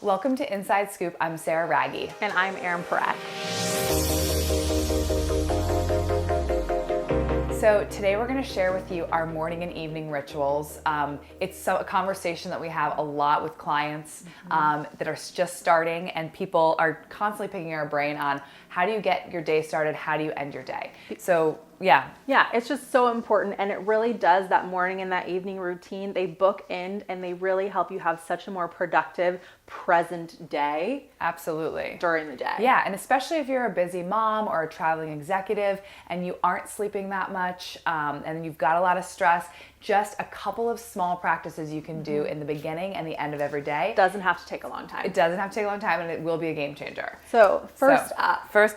Welcome to Inside Scoop. I'm Sarah Raggi. And I'm Erin Perret. So today we're going to share with you our morning and evening rituals. It's a conversation that we have a lot with clients that are just starting, and people are constantly picking our brain on how do you get your day started, how do you end your day. So yeah, it's just so important, and it really does. That morning and that evening routine, they bookend and they really help you have such a more productive present day. Absolutely. During the day. Yeah, and especially if you're a busy mom or a traveling executive and you aren't sleeping that much and you've got a lot of stress, just a couple of small practices you can do in the beginning and the end of every day. Doesn't have to take a long time. It doesn't have to take a long time, and it will be a game changer. So first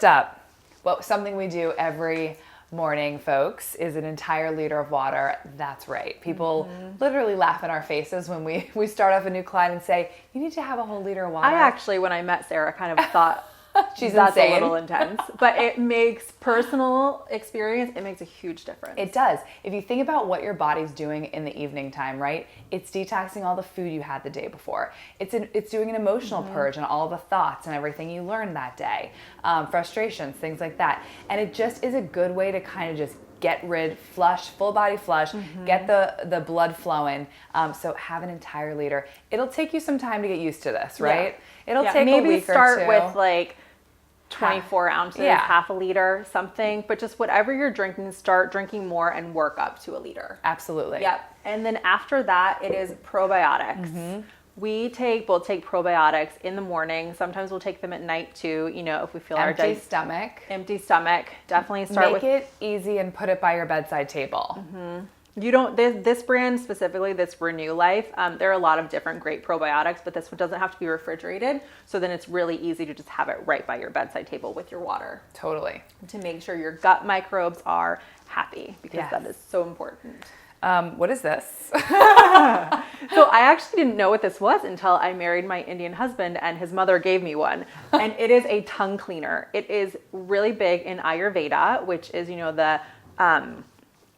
up, well, something we do every morning, folks, is an entire liter of water. That's right. People literally laugh in our faces when we start off a new client and say, you need to have a whole liter of water. I actually, when I met Sarah, kind of thought that's insane. A little intense, but it makes personal experience, it makes a huge difference. It does. If you think about what your body's doing in the evening time, right? It's detoxing all the food you had the day before. It's doing an emotional purge on all the thoughts and everything you learned that day, frustrations, things like that. And it just is a good way to kind of just flush, full body flush, get the blood flowing. So have an entire liter. It'll take you some time to get used to this, right? Yeah. It'll take maybe a week or two. Start with like 24 ounces, half a liter, something, but just whatever you're drinking, start drinking more and work up to a liter. Absolutely. Yep. And then after that, it is probiotics. We'll take probiotics in the morning. Sometimes we'll take them at night too, if we feel empty stomach. Empty stomach. Definitely start Make it easy and put it by your bedside table. You don't, this brand specifically, this Renew Life, there are a lot of different great probiotics, but this one doesn't have to be refrigerated. So then it's really easy to just have it right by your bedside table with your water. Totally. To make sure your gut microbes are happy, because that is so important. What is this? So I actually didn't know what this was until I married my Indian husband, and his mother gave me one. And it is a tongue cleaner. It is really big in Ayurveda, which is, the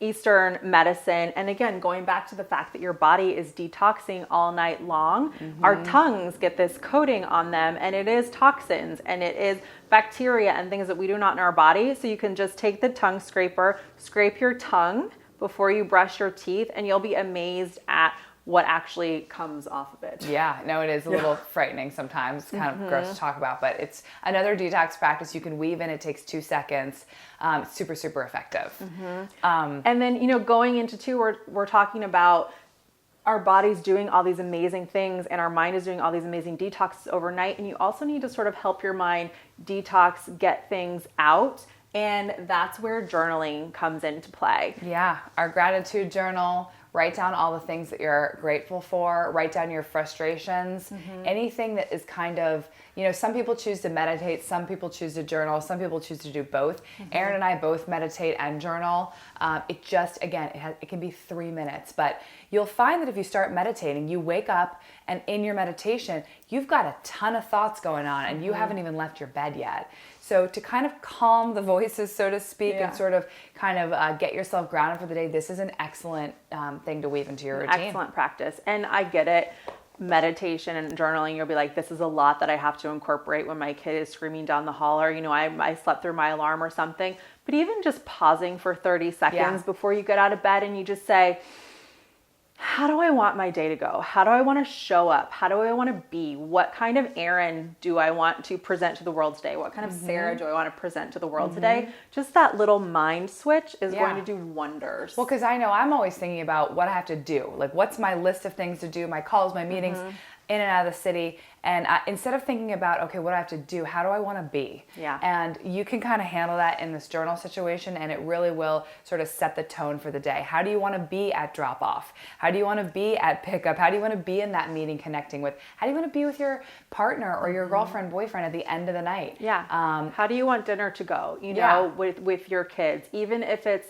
Eastern medicine. And again, going back to the fact that your body is detoxing all night long, our tongues get this coating on them, and it is toxins and it is bacteria and things that we do not in our body. So you can just take the tongue scraper, scrape your tongue before you brush your teeth, and you'll be amazed at what actually comes off of it. Yeah, no, it is a little frightening sometimes. It's kind of gross to talk about, but it's another detox practice you can weave in. It takes 2 seconds. Super, super effective. And then, going into two, we're talking about our body's doing all these amazing things and our mind is doing all these amazing detoxes overnight. And you also need to sort of help your mind detox, get things out. And that's where journaling comes into play. Yeah, our gratitude journal. Write down all the things that you're grateful for. Write down your frustrations. Anything that is kind of, some people choose to meditate, some people choose to journal, some people choose to do both. Erin and I both meditate and journal. It just, again, it can be 3 minutes, but you'll find that if you start meditating, you wake up and in your meditation, you've got a ton of thoughts going on and you haven't even left your bed yet. So to kind of calm the voices, so to speak, and sort of kind of get yourself grounded for the day, this is an excellent thing to weave into your routine. Excellent practice. And I get it. Meditation and journaling, you'll be like, this is a lot that I have to incorporate when my kid is screaming down the hall, or, I slept through my alarm or something. But even just pausing for 30 seconds before you get out of bed and you just say, how do I want my day to go? How do I want to show up? How do I want to be? What kind of Erin do I want to present to the world today? What kind of Sarah do I want to present to the world today? Just that little mind switch is going to do wonders. Well, because I know I'm always thinking about what I have to do. Like, what's my list of things to do, my calls, my meetings in and out of the city. And instead of thinking about, okay, what do I have to do? How do I want to be? Yeah. And you can kind of handle that in this journal situation, and it really will sort of set the tone for the day. How do you want to be at drop off? How do you want to be at pickup? How do you want to be in that meeting connecting with? How do you want to be with your partner or your girlfriend, boyfriend at the end of the night? Yeah. How do you want dinner to go? With your kids, even if it's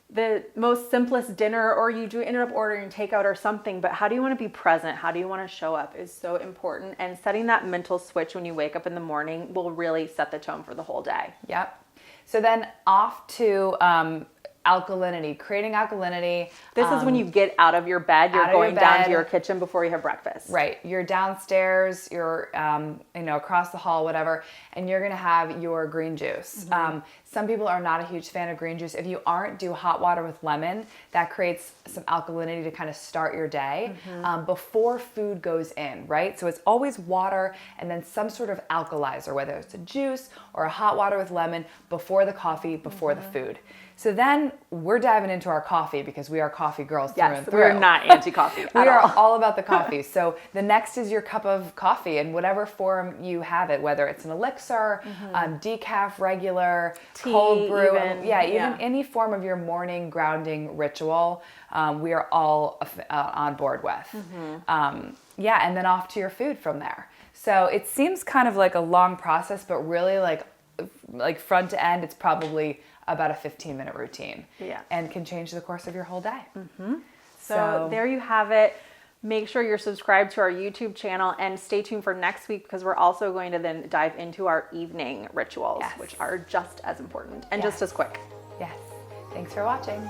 the most simplest dinner, or you ended up ordering takeout or something, but how do you want to be present? How do you want to show up is so important. And setting that mental switch when you wake up in the morning will really set the tone for the whole day. Yep. So then off to alkalinity, creating alkalinity. This is when you get out of your bed, you're going down to your kitchen before you have breakfast. Right. You're downstairs, you're, across the hall, whatever, and you're going to have your green juice. Some people are not a huge fan of green juice. If you aren't, do hot water with lemon. That creates some alkalinity to kind of start your day before food goes in, right? So it's always water and then some sort of alkalizer, whether it's a juice or a hot water with lemon before the coffee, before the food. So then we're diving into our coffee because we are coffee girls through and through. We're not anti-coffee We are all about the coffee. So the next is your cup of coffee in whatever form you have it, whether it's an elixir, decaf, regular, tea, cold brew. even Any form of your morning grounding ritual, we are all on board with. And then off to your food from there. So it seems kind of like a long process, but really like front to end, it's probably about a 15-minute routine. And can change the course of your whole day. So there you have it. Make sure you're subscribed to our YouTube channel and stay tuned for next week because we're also going to then dive into our evening rituals, which are just as important and just as quick. Yes. Thanks for watching.